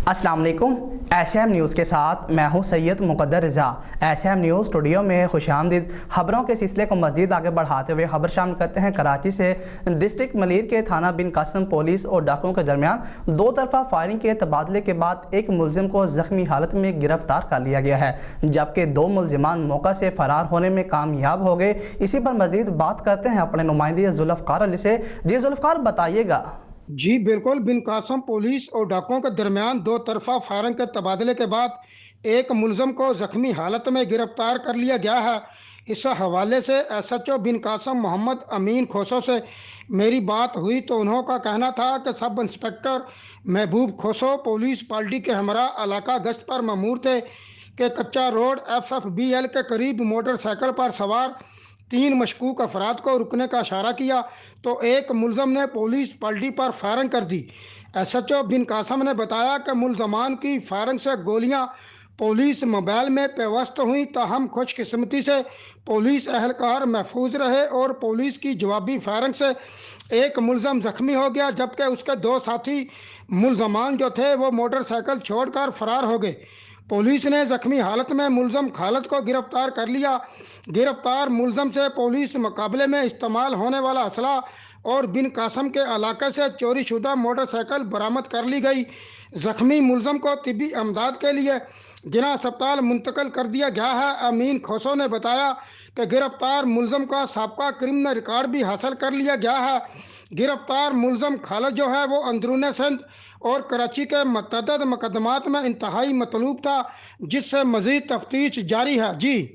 अस्सलाम वालेकुम। SM news के साथ मैं हूं सैयद मुक़द्दर रज़ा। एसएम न्यूज़ स्टूडियो में खुशामदीद। खबरों के सिलसिले को मज़ीद आगे बढ़ाते हुए खबर शामिल करते हैं कराची से। डिस्ट्रिक्ट मलीर के थाना बिन कासिम पुलिस और डाकुओं के दरमियान दो तरफा फायरिंग के तबादले के बाद एक मुलजिम को ज़ख्मी हालत में गिरफ्तार कर लिया गया है, जबकि दो मुलजिमान मौका से फ़रार होने में कामयाब हो गए। इसी पर मज़ीद बात करते हैं अपने नुमाइंदे जुल्फ़कार अली से। जी जुल्फ़कार, बताइएगा। जी बिल्कुल। बिन कासम पुलिस और डाकुओं के दरमियान दो तरफा फायरिंग के तबादले के बाद एक मुलजम को जख्मी हालत में गिरफ्तार कर लिया गया है। इस हवाले से एसएचओ बिन कासम मोहम्मद अमीन खोसो से मेरी बात हुई तो उन्होंने कहना था कि सब इंस्पेक्टर महबूब खोसो पुलिस पार्टी के हमरा इलाका गश्त पर मामूर थे कि कच्चा रोड FFBL के करीब मोटरसाइकिल पर सवार तीन मशकूक अफराद को रुकने का इशारा किया तो एक मुलजम ने पुलिस पार्टी पर फायरिंग कर दी। एसएचओ बिन कासम ने बताया कि मुलजमान की फायरिंग से गोलियां पुलिस मोबाइल में पेवस्त हुई, ताहम खुशकिस्मती से पुलिस एहलकार महफूज रहे और पुलिस की जवाबी फायरिंग से एक मुलजम जख्मी हो गया, जबकि उसके दो साथी मुलजमान जो थे वो मोटरसाइकिल छोड़कर फरार हो गए। पुलिस ने जख्मी हालत में मुलजम खालिद को गिरफ्तार कर लिया। गिरफ्तार मुलजम से पुलिस मुकाबले में इस्तेमाल होने वाला असला और बिन कासम के इलाके से चोरी शुदा मोटरसाइकिल बरामद कर ली गई। जख्मी मुलजम को तिब्बी अमदाद के लिए जिला अस्पताल मुंतकिल कर दिया गया है। अमीन खोसो ने बताया कि गिरफ्तार मुलजम का साबका क्रिमिनल रिकॉर्ड भी हासिल कर लिया गया है। गिरफ्तार मुलजम खालिद जो है वो अंदरून सिंध और कराची के मतअद्दद मुकदमात में इंतहाई मतलूब था, जिससे मजीद तफ्तीश जारी है। जी।